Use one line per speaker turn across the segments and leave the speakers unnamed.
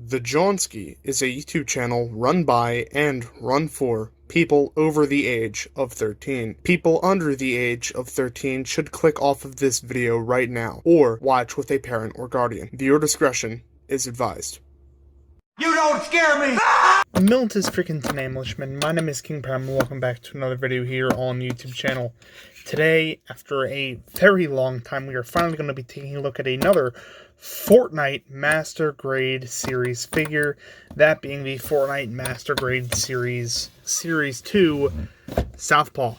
The Johnsky is a YouTube channel run by and run for people over the age of 13. People under the age of 13 should click off of this video right now, or watch with a parent or guardian. Viewer discretion is advised.
You don't scare me!
A militant freaking to Englishman. My name is King Prime and welcome back to another video here on the YouTube channel. Today, after a very long time, we are finally going to be taking a look at another Fortnite Master Grade Series figure. That being the Fortnite Master Grade Series 2 Southpaw.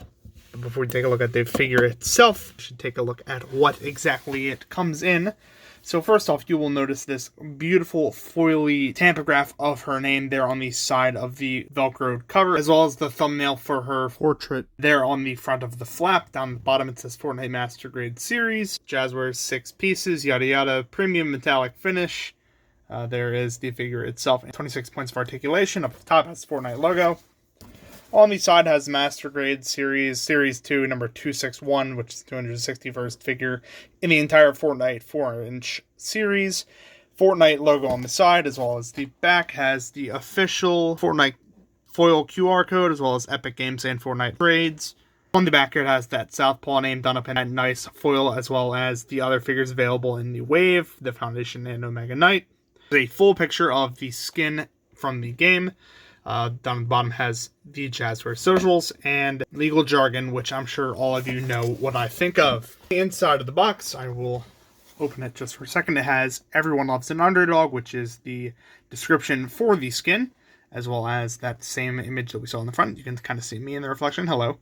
But before we take a look at the figure itself, we should take a look at what exactly it comes in. So first off, you will notice this beautiful foily tampograph of her name there on the side of the Velcroed cover, as well as the thumbnail for her portrait there on the front of the flap. Down the bottom it says Fortnite Master Grade Series, Jazzwares 6 pieces, yada yada, premium metallic finish. There is the figure itself, 26 points of articulation. Up at the top has the Fortnite logo. On the side has Master Grade Series 2, number 261, which is the 261st figure in the entire Fortnite 4-inch series. Fortnite logo on the side, as well as the back has the official Fortnite foil QR code, as well as Epic Games and Fortnite grades. On the back here it has that Southpaw name done up in that nice foil, as well as the other figures available in the Wave, the Foundation, and Omega Knight. There's a full picture of the skin from the game. Down at the bottom has the Jazzwares socials and legal jargon, which I'm sure all of you know what I think of. The inside of the box, I will open it just for a second. It has "Everyone Loves an Underdog," which is the description for the skin, as well as that same image that we saw in the front. You can kind of see me in the reflection. Hello.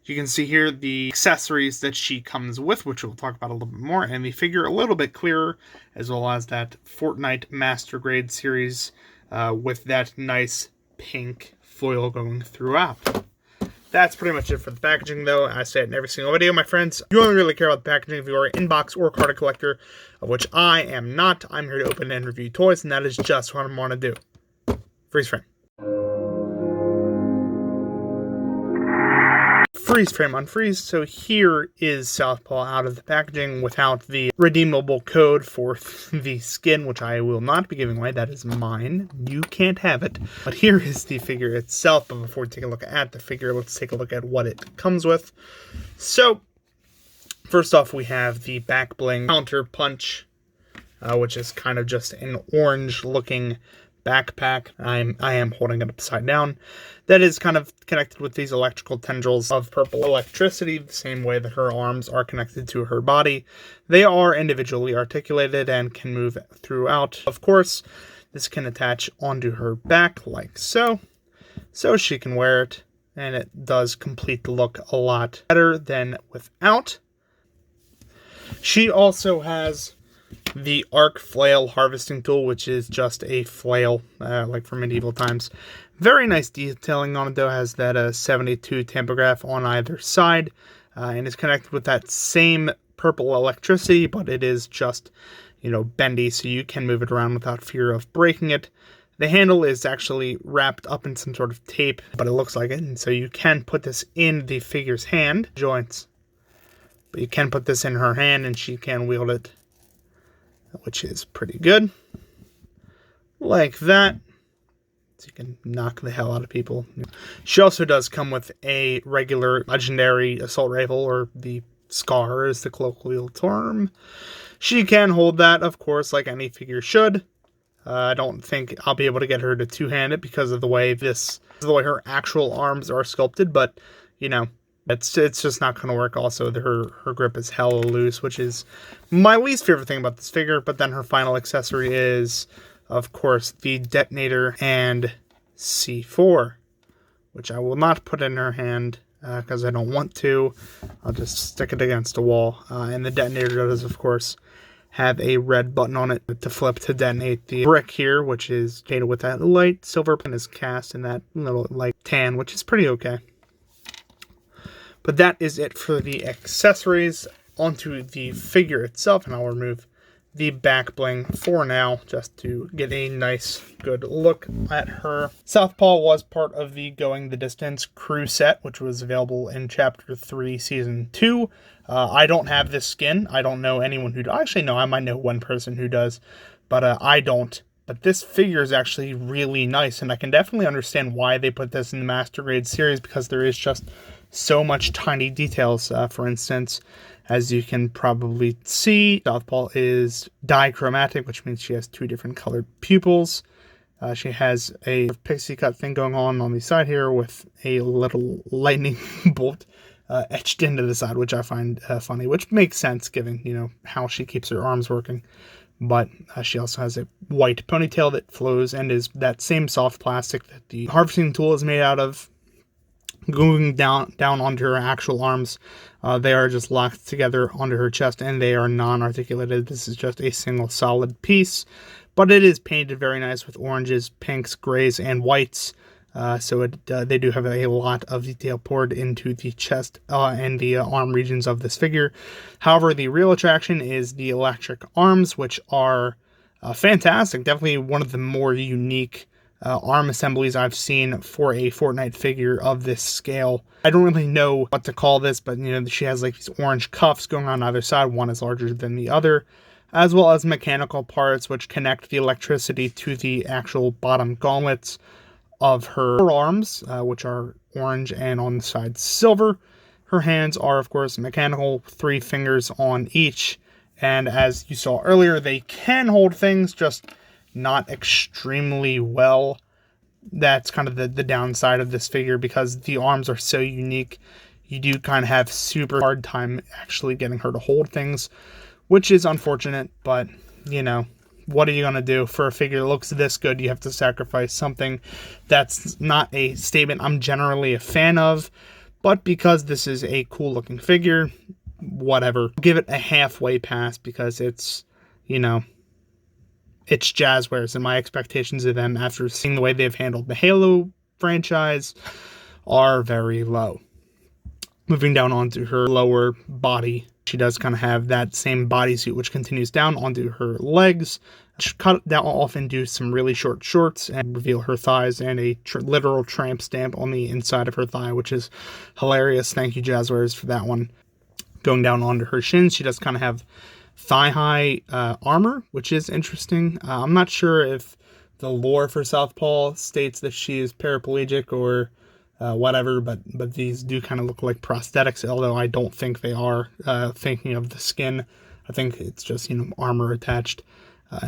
You can see here the accessories that she comes with, which we'll talk about a little bit more, and the figure a little bit clearer, as well as that Fortnite Master Grade Series with that nice pink foil going throughout. That's pretty much it for the packaging, though. I say it in every single video, my friends. You only really care about the packaging if you are an inbox or card collector, of which I am not. I'm here to open and review toys, and that is just what I want to do. Freeze frame. Freeze frame unfreeze. So here is Southpaw out of the packaging without the redeemable code for the skin, which I will not be giving away. That is mine. You can't have it. But here is the figure itself. But before we take a look at the figure, let's take a look at what it comes with. So first off, we have the back bling counter punch, which is kind of just an orange looking backpack. I am holding it upside down. That is kind of connected with these electrical tendrils of purple electricity, the same way that her arms are connected to her body. They are individually articulated and can move throughout. Of course, this can attach onto her back like so she can wear it, and it does complete the look a lot better than without. She also has the arc flail harvesting tool, which is just a flail, like from medieval times. Very nice detailing on it, though. Has that 72 tampograph on either side, and is connected with that same purple electricity, but it is just, bendy, so you can move it around without fear of breaking it. The handle is actually wrapped up in some sort of tape, but it looks like it, and so you can put this in the figure's hand joints. But you can put this in her hand, and she can wield it, which is pretty good. Like that. So you can knock the hell out of people. She also does come with a regular legendary assault rifle, or the SCAR is the colloquial term. She can hold that, of course, like any figure should. I don't think I'll be able to get her to two-hand it because of the way her actual arms are sculpted, but, it's just not going to work. Also, her grip is hella loose, which is my least favorite thing about this figure. But then her final accessory is, of course, the detonator and C4, which I will not put in her hand because I don't want to. I'll just stick it against a wall. And the detonator does, of course, have a red button on it to flip to detonate the brick here, which is painted with that light silver and is cast in that little light tan, which is pretty okay. But that is it for the accessories. Onto the figure itself, and I'll remove the back bling for now, just to get a nice, good look at her. Southpaw was part of the Going the Distance crew set, which was available in Chapter 3, Season 2. I don't have this skin. I don't know anyone who does. Actually, no, I might know one person who does, but I don't. But this figure is actually really nice, and I can definitely understand why they put this in the Master Grade series, because there is just so much tiny details. For instance, as you can probably see, Southpaw is dichromatic, which means she has 2 different colored pupils. She has a pixie cut thing going on the side here with a little lightning bolt etched into the side, which I find funny, which makes sense given, you know, how she keeps her arms working. But she also has a white ponytail that flows and is that same soft plastic that the harvesting tool is made out of. Going down onto her actual arms, they are just locked together onto her chest, and they are non-articulated. This is just a single solid piece, but it is painted very nice with oranges, pinks, grays, and whites. So they do have a lot of detail poured into the chest and the arm regions of this figure. However, the real attraction is the electric arms, which are fantastic. Definitely one of the more unique arm assemblies I've seen for a Fortnite figure of this scale. I don't really know what to call this, but you know, she has like these orange cuffs going on either side. One is larger than the other, as well as mechanical parts which connect the electricity to the actual bottom gauntlets of her arms, which are orange and on the side silver. Her hands are, of course, mechanical, 3 fingers on each. And as you saw earlier, they can hold things, just not extremely well. That's kind of the downside of this figure, because the arms are so unique. You do kind of have super hard time actually getting her to hold things, which is unfortunate, but you know, what are you going to do? For a figure that looks this good, you have to sacrifice something. That's not a statement I'm generally a fan of, but because this is a cool looking figure, whatever. Give it a halfway pass, because it's, you know, it's Jazzwares, and my expectations of them after seeing the way they've handled the Halo franchise are very low. Moving down onto her lower body, she does kind of have that same bodysuit which continues down onto her legs. She cut that off into some really short shorts and reveal her thighs and a literal tramp stamp on the inside of her thigh, which is hilarious. Thank you, Jazzwares, for that one. Going down onto her shins, she does kind of have thigh-high armor, which is interesting. I'm not sure if the lore for Southpaw states that she is paraplegic or whatever, but these do kind of look like prosthetics, although I don't think they are. Thinking of the skin, I think it's just, you know, armor attached.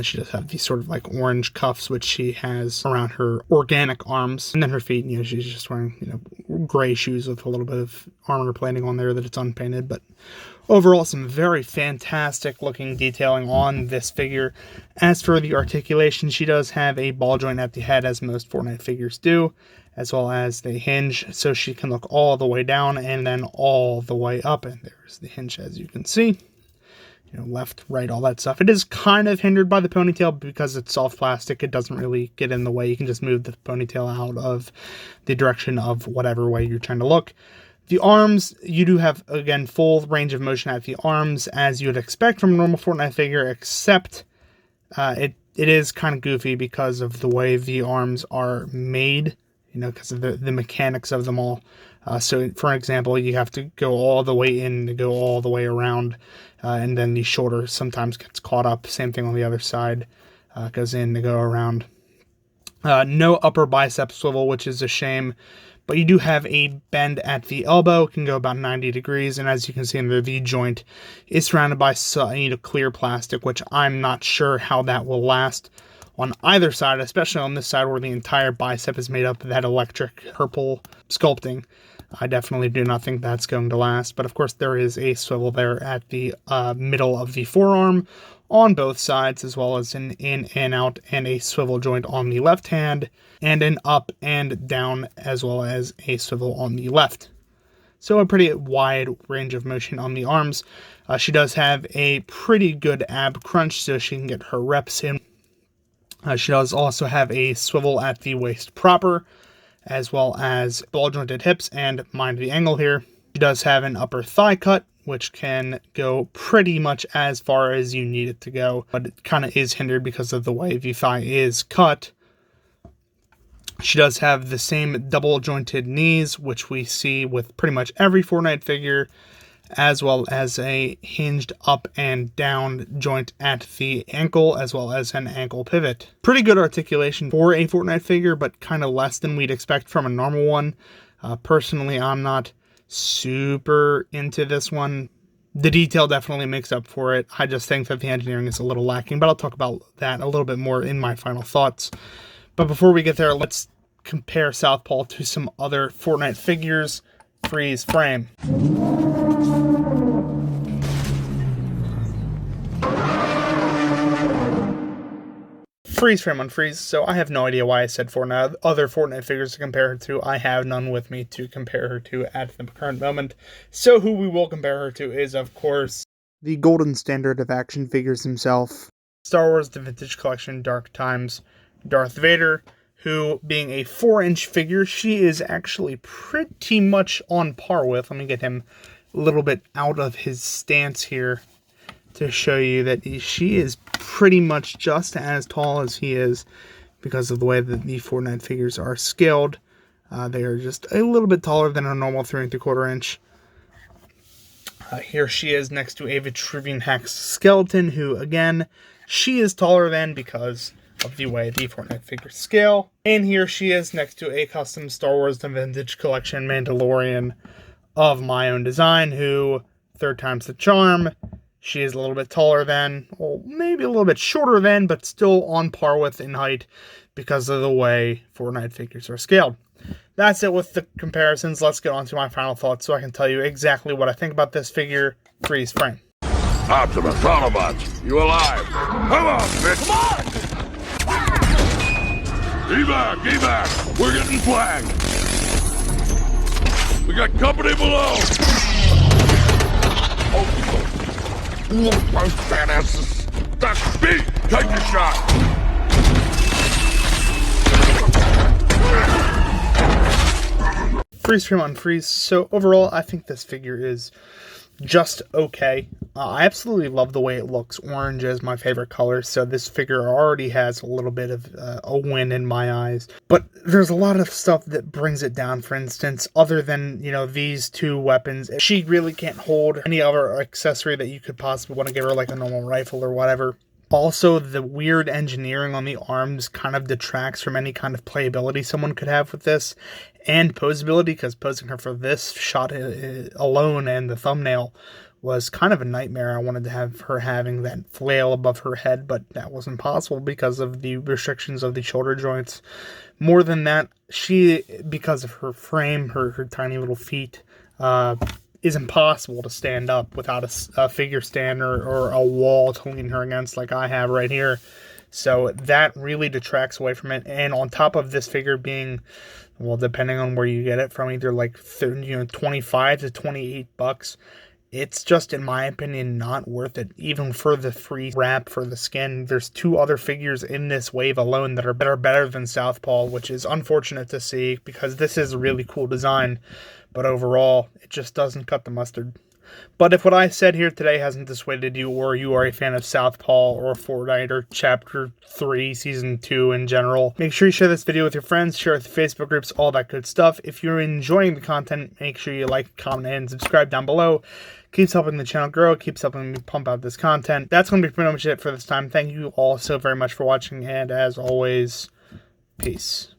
She does have these sort of like orange cuffs, which she has around her organic arms. And then her feet, you know, she's just wearing, you know, gray shoes with a little bit of armor plating on there that it's unpainted. But overall, some very fantastic looking detailing on this figure. As for the articulation, she does have a ball joint at the head, as most Fortnite figures do, as well as the hinge, so she can look all the way down and then all the way up. And there's the hinge, as you can see. You know, left, right, all that stuff. It is kind of hindered by the ponytail because it's soft plastic. It doesn't really get in the way. You can just move the ponytail out of the direction of whatever way you're trying to look. The arms, you do have, again, full range of motion at the arms, as you would expect from a normal Fortnite figure, except it is kind of goofy because of the way the arms are made, you know, because of the mechanics of them all. So, for example, you have to go all the way in to go all the way around, and then the shoulder sometimes gets caught up. Same thing on the other side, goes in to go around. No upper bicep swivel, which is a shame, but you do have a bend at the elbow. It can go about 90 degrees, and as you can see in the V-joint, is surrounded by clear plastic, which I'm not sure how that will last on either side, especially on this side where the entire bicep is made up of that electric purple sculpting. I definitely do not think that's going to last, but of course there is a swivel there at the middle of the forearm on both sides, as well as an in and out and a swivel joint on the left hand, and an up and down, as well as a swivel on the left. So a pretty wide range of motion on the arms. She does have a pretty good ab crunch, so she can get her reps in. She does also have a swivel at the waist proper, as well as ball jointed hips, and mind the angle here. She does have an upper thigh cut, which can go pretty much as far as you need it to go, but it kind of is hindered because of the way the thigh is cut. She does have the same double jointed knees, which we see with pretty much every Fortnite figure, as well as a hinged up and down joint at the ankle, as well as an ankle pivot. Pretty good articulation for a Fortnite figure, but kind of less than we'd expect from a normal one. Personally, I'm not super into this one. The detail definitely makes up for it. I just think that the engineering is a little lacking, but I'll talk about that a little bit more in my final thoughts. But before we get there, let's compare Southpaw to some other Fortnite figures. Freeze frame. Freeze frame on freeze. So I have no idea why I said Fortnite. Other Fortnite figures to compare her to. I have none with me to compare her to at the current moment. So who we will compare her to is, of course, the golden standard of action figures himself. Star Wars The Vintage Collection Dark Times Darth Vader, who, being a 4-inch figure, she is actually pretty much on par with. Let me get him a little bit out of his stance here to show you that she is pretty much just as tall as he is because of the way that the Fortnite figures are scaled. They are just a little bit taller than a normal 3 3/4 inch. Here she is next to a Vitruvian Hex skeleton, who, again, she is taller than because of the way the Fortnite figures scale. And here she is next to a custom Star Wars The Vintage Collection Mandalorian of my own design, who, third time's the charm. She is a little bit taller than, well, maybe a little bit shorter than, but still on par with in height because of the way Fortnite figures are scaled. That's it with the comparisons. Let's get on to my final thoughts so I can tell you exactly what I think about this figure. Freeze frame.
Optimus, Autobots, you alive? Come on, bitch! Come on! Evac! We're getting flagged! We got company below! Those fat asses! That's me! Take your shot!
Freeze frame on freeze. So overall, I think this figure is just okay. I absolutely love the way it looks. Orange is my favorite color, so this figure already has a little bit of a win in my eyes. But there's a lot of stuff that brings it down. For instance, other than, you know, these two weapons, she really can't hold any other accessory that you could possibly want to give her, like a normal rifle or whatever. Also, the weird engineering on the arms kind of detracts from any kind of playability someone could have with this, and posability, because posing her for this shot alone and the thumbnail was kind of a nightmare. I wanted to have her having that flail above her head, but that wasn't possible because of the restrictions of the shoulder joints. More than that, she, because of her frame, her tiny little feet, is impossible to stand up without a figure stand or a wall to lean her against like I have right here. So that really detracts away from it. And on top of this figure being, well, depending on where you get it from, either like 25 to 28 bucks, it's just, in my opinion, not worth it, even for the free wrap for the skin. There's two other figures in this wave alone that are better than Southpaw, which is unfortunate to see because this is a really cool design. But overall, it just doesn't cut the mustard. But if what I said here today hasn't dissuaded you, or you are a fan of Southpaw or Fortnite or Chapter 3, Season 2 in general, make sure you share this video with your friends, share it with Facebook groups, all that good stuff. If you're enjoying the content, make sure you like, comment, and subscribe down below. Keeps helping the channel grow, keeps helping me pump out this content. That's going to be pretty much it for this time. Thank you all so very much for watching, and as always, peace.